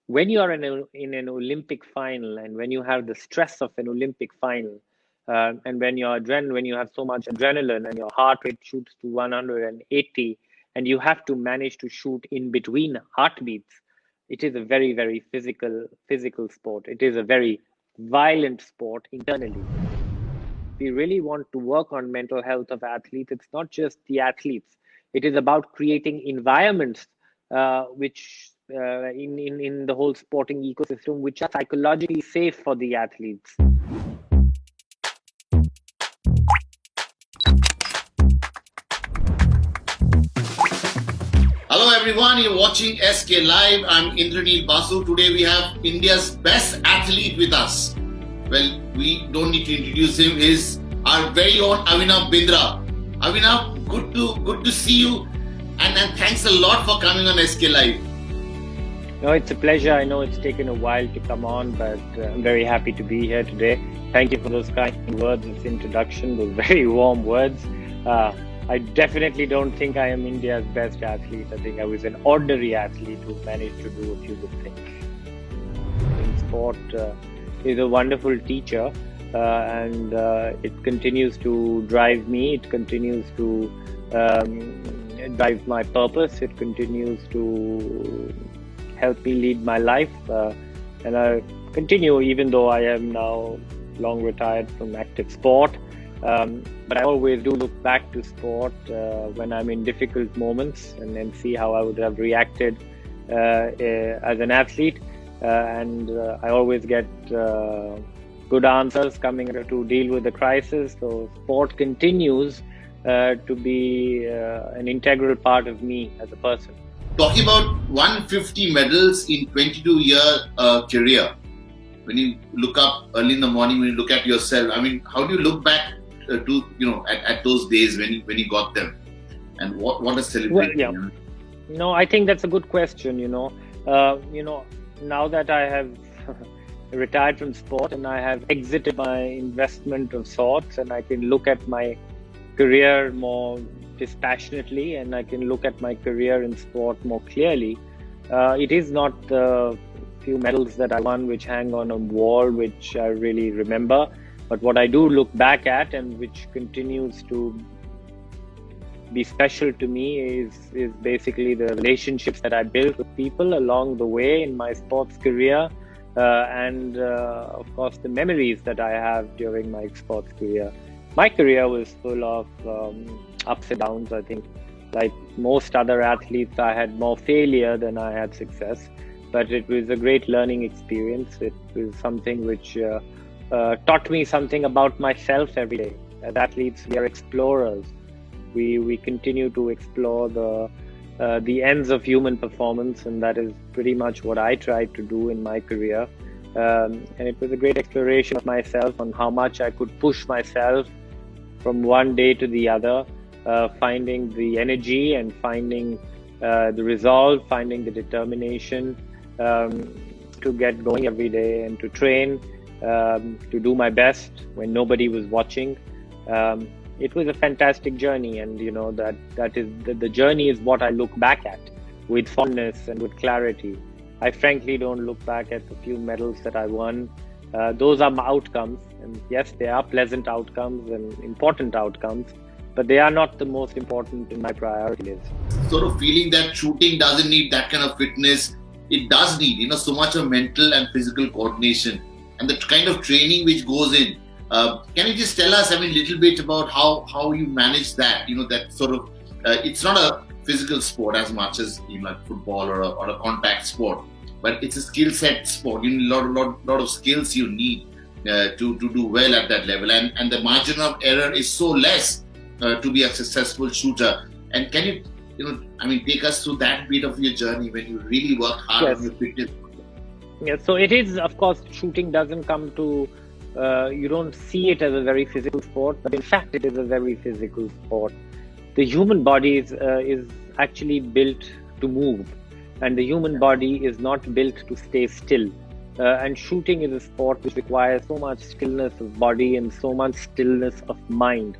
when you are in an Olympic final, and when you have the stress of an Olympic final, and when you have so much adrenaline and your heart rate shoots to 180, and you have to manage to shoot in between heartbeats, it is a very, very physical sport. It is a very violent sport internally. We really want to work on mental health of athletes, it's not just the athletes. It is about creating environments which in the whole sporting ecosystem, which are psychologically safe for the athletes. Hello everyone, you're watching SK Live. I'm Indraneel Basu. Today we have India's best athlete with us. Well, we don't need to introduce him. He's our very own Avinav Bindra. Avinav, good to see you, and thanks a lot for coming on SK Live. No, it's a pleasure. I know it's taken a while to come on, but I'm very happy to be here today. Thank you for those kind words of introduction, those very warm words. I definitely don't think I am India's best athlete. I think I was an ordinary athlete who managed to do a few good things. In sport is a wonderful teacher, and it continues to drive me. It continues to drive my purpose. It continues to help me lead my life, and I continue, even though I am now long retired from active sport. But I always do look back to sport when I'm in difficult moments, and then see how I would have reacted as an athlete. And I always get good answers coming to deal with the crisis. So sport continues to be an integral part of me as a person. Talking about 150 medals in 22-year career, when you look up early in the morning, when you look at yourself, I mean, how do you look back to at those days when you got them, and what a celebration? Well, yeah. No, I think that's a good question. Now that I have retired from sport and I have exited my investment of sorts, and I can look at my career more dispassionately, and I can look at my career in sport more clearly. It is not the few medals that I won which hang on a wall which I really remember, but what I do look back at, and which continues to be special to me, is basically the relationships that I built with people along the way in my sports career, and of course the memories that I have during my sports career. My career was full of ups and downs. I think, like most other athletes, I had more failure than I had success, but it was a great learning experience. It was something which taught me something about myself every day. As athletes, we are explorers. We continue to explore the ends of human performance, and that is pretty much what I tried to do in my career. And it was a great exploration of myself, on how much I could push myself from one day to the other, finding the energy and finding the resolve, finding the determination to get going every day and to train, to do my best when nobody was watching. It was a fantastic journey, and the journey is what I look back at with fondness and with clarity. I frankly don't look back at the few medals that I won. Those are my outcomes, and yes, they are pleasant outcomes and important outcomes, but they are not the most important in my priority list. Sort of feeling that shooting doesn't need that kind of fitness. It does need, so much of mental and physical coordination, and the kind of training which goes in. Can you just tell us, a little bit about how you manage that? That sort of, it's not a physical sport as much as like football or a contact sport, but it's a skill set sport. You need a lot of skills you need to do well at that level, and the margin of error is so less to be a successful shooter. And can you take us through that bit of your journey when you really work hard on your fitness? Yeah, so it is, of course, shooting doesn't come to, you don't see it as a very physical sport, but in fact it is a very physical sport. The human body is actually built to move, and the human body is not built to stay still. And shooting is a sport which requires so much stillness of body and so much stillness of mind,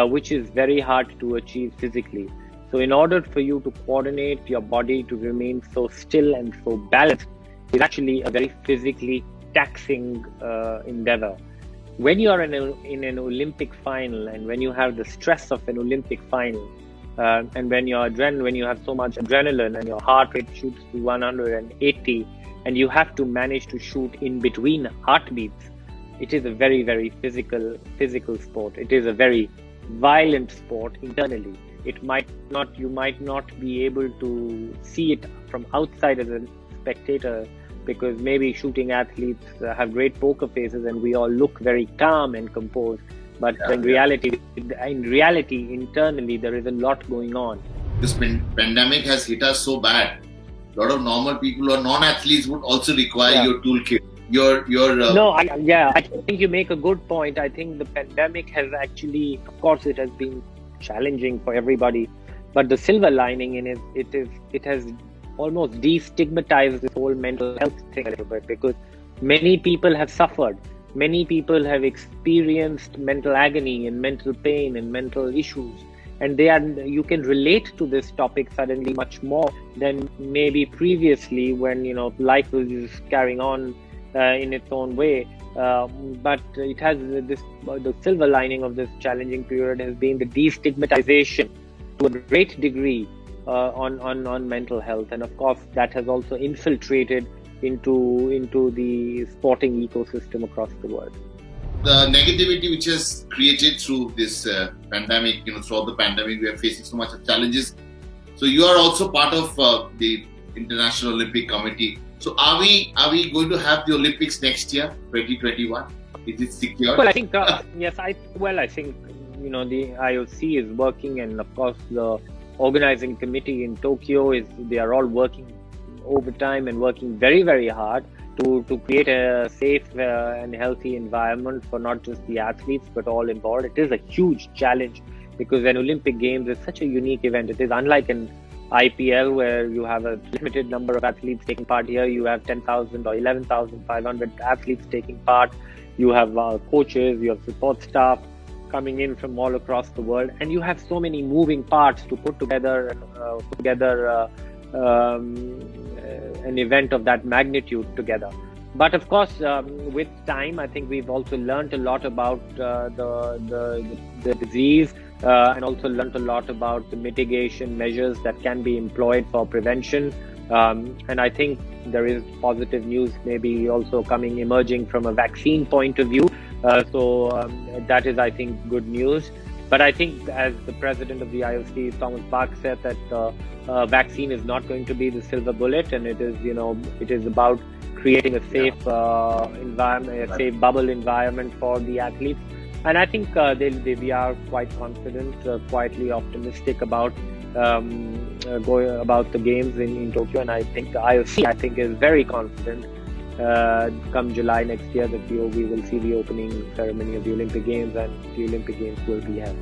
which is very hard to achieve physically. So in order for you to coordinate your body to remain so still and so balanced, is actually a very physically taxing endeavor. When you are in an Olympic final, and when you have the stress of an Olympic final, and when you have so much adrenaline and your heart rate shoots to 180, and you have to manage to shoot in between heartbeats, it is a very, very physical sport. It is a very violent sport internally. You might not be able to see it from outside as a spectator, because maybe shooting athletes have great poker faces and we all look very calm and composed. But in reality, internally, there is a lot going on. This pandemic has hit us so bad. A lot of normal people or non-athletes would also require your toolkit. I think you make a good point. I think the pandemic has actually, of course, it has been challenging for everybody, but the silver lining in it has almost destigmatized this whole mental health thing a little bit, because many people have suffered. Many people have experienced mental agony and mental pain and mental issues, and you can relate to this topic suddenly much more than maybe previously, when life was just carrying on in its own way. But it has the silver lining of this challenging period has been the destigmatization to a great degree on mental health, and of course that has also infiltrated into the sporting ecosystem across the world. The negativity which has created through this pandemic, throughout the pandemic, we are facing so much of challenges. So you are also part of the International Olympic Committee. So are we going to have the Olympics next year, 2021? Is it secure? Well, I think yes. I think the IOC is working, and of course the organizing committee in Tokyo they are all working overtime and working very, very hard to create a safe and healthy environment for not just the athletes but all involved. It is a huge challenge, because an Olympic Games is such a unique event. It is unlike an IPL where you have a limited number of athletes taking part. Here you have 10,000 or 11,500 athletes taking part. You have coaches, you have support staff coming in from all across the world, and you have so many moving parts to put together an event of that magnitude together. But of course, with time, I think we've also learned a lot about the disease, and also learned a lot about the mitigation measures that can be employed for prevention. And I think there is positive news maybe also emerging from a vaccine point of view. So that is, I think, good news. But I think, as the president of the IOC, Thomas Bach, said, that vaccine is not going to be the silver bullet, and it is about creating a safe environment, a safe bubble environment for the athletes. And I think we are quite confident, quietly optimistic about about the games in Tokyo. And I think the IOC, is very confident come July next year that we will see the opening ceremony of the Olympic Games, and the Olympic Games will be held.